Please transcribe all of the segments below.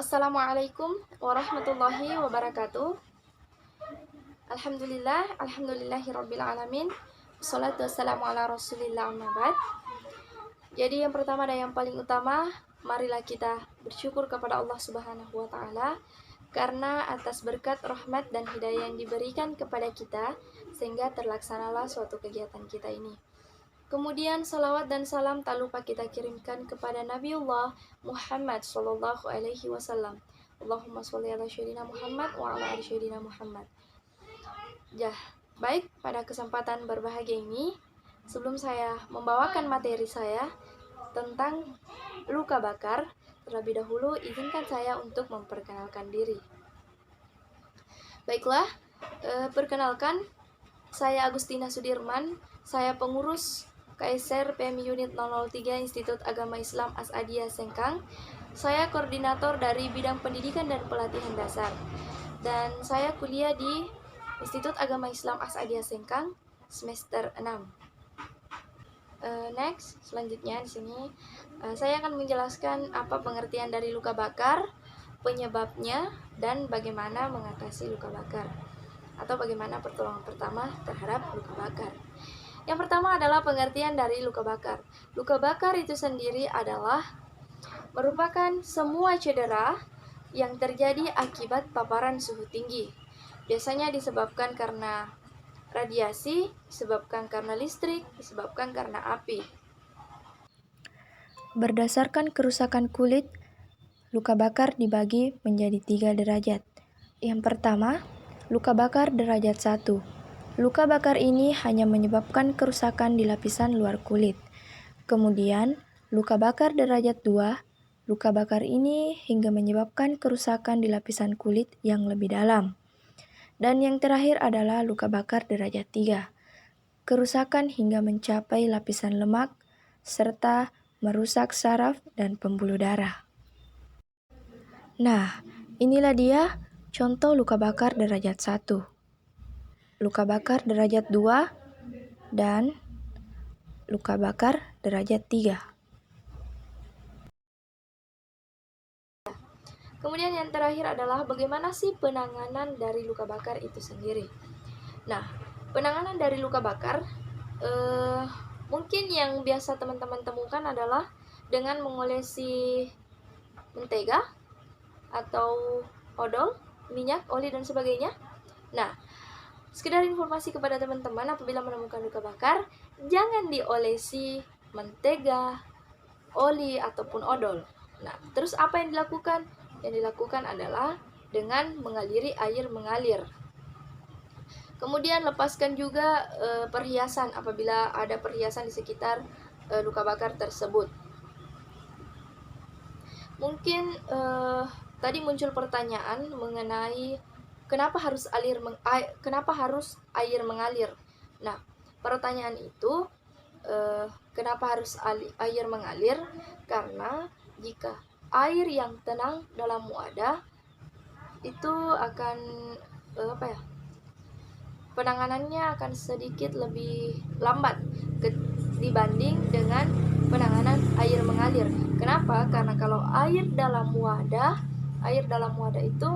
Assalamualaikum warahmatullahi wabarakatuh. Alhamdulillahirabbil alamin. Wassalatu wassalamu ala Rasulillah amma ba'd. Jadi yang pertama dan yang paling utama, marilah kita bersyukur kepada Allah Subhanahu wa taala karena atas berkat rahmat dan hidayah yang diberikan kepada kita sehingga terlaksanalah suatu kegiatan kita ini. Kemudian salawat dan salam tak lupa kita kirimkan kepada Nabiullah Muhammad sallallahu alaihi wasallam. Allahumma sholli ala sayyidina Muhammad wa ala ali sayyidina Muhammad. Baik, pada kesempatan berbahagia ini, sebelum saya membawakan materi saya tentang luka bakar, terlebih dahulu izinkan saya untuk memperkenalkan diri. Baiklah, perkenalkan, saya Agustina Sudirman, saya pengurus KSR PMI Unit 003 Institut Agama Islam As'adiyah Sengkang. Saya koordinator dari bidang pendidikan dan pelatihan dasar. Dan saya kuliah di Institut Agama Islam As'adiyah Sengkang semester 6. Selanjutnya di sini saya akan menjelaskan apa pengertian dari luka bakar, penyebabnya, dan bagaimana mengatasi luka bakar atau bagaimana pertolongan pertama terhadap luka bakar. Yang pertama adalah pengertian dari luka bakar. Luka bakar itu sendiri adalah merupakan semua cedera yang terjadi akibat paparan suhu tinggi. Biasanya disebabkan karena radiasi, disebabkan karena listrik, disebabkan karena api. Berdasarkan kerusakan kulit, luka bakar dibagi menjadi 3 derajat. Yang pertama, luka bakar derajat 1. Luka bakar ini hanya menyebabkan kerusakan di lapisan luar kulit. Kemudian, luka bakar derajat 2. Luka bakar ini hingga menyebabkan kerusakan di lapisan kulit yang lebih dalam. Dan yang terakhir adalah luka bakar derajat 3. Kerusakan hingga mencapai lapisan lemak, serta merusak saraf dan pembuluh darah. Nah, inilah dia contoh luka bakar derajat 1. Luka bakar derajat 2 dan luka bakar derajat 3. Kemudian yang terakhir adalah bagaimana sih penanganan dari luka bakar itu sendiri. Nah, penanganan dari luka bakar mungkin yang biasa teman-teman temukan adalah dengan mengolesi mentega atau odol, minyak, oli, dan sebagainya. Nah, sekedar informasi kepada teman-teman, apabila menemukan luka bakar, jangan diolesi mentega, oli, ataupun odol. Nah, terus apa yang dilakukan? Yang dilakukan adalah dengan mengaliri air mengalir. Kemudian lepaskan juga perhiasan apabila ada perhiasan di sekitar luka bakar tersebut. Mungkin tadi muncul pertanyaan mengenai kenapa harus air mengalir. Nah, pertanyaan itu kenapa harus air mengalir? Karena jika air yang tenang dalam wadah itu akan penanganannya akan sedikit lebih lambat dibanding dengan penanganan air mengalir. Kenapa? Karena kalau air dalam wadah itu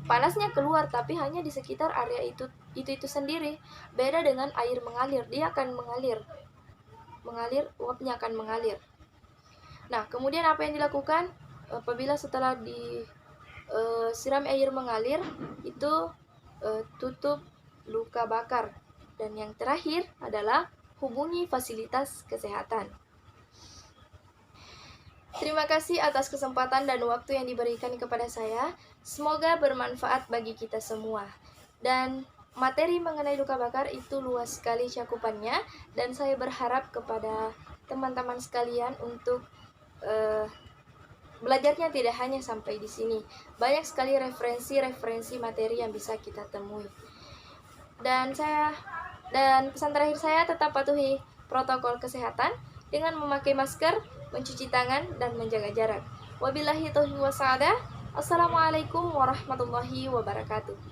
panasnya keluar tapi hanya di sekitar area itu sendiri. Beda dengan air mengalir, dia akan mengalir, uapnya akan mengalir. Nah, kemudian apa yang dilakukan apabila setelah disiram air mengalir itu tutup luka bakar. Dan yang terakhir adalah hubungi fasilitas kesehatan. Terima kasih atas kesempatan dan waktu yang diberikan kepada saya. Semoga bermanfaat bagi kita semua. Dan materi mengenai luka bakar itu luas sekali cakupannya, dan saya berharap kepada teman-teman sekalian untuk belajarnya tidak hanya sampai di sini. Banyak sekali referensi materi yang bisa kita temui. Dan pesan terakhir saya, tetap patuhi protokol kesehatan dengan memakai masker, mencuci tangan, dan menjaga jarak. Wabillahi taufiq wa sa'adah. Assalamualaikum warahmatullahi wabarakatuh.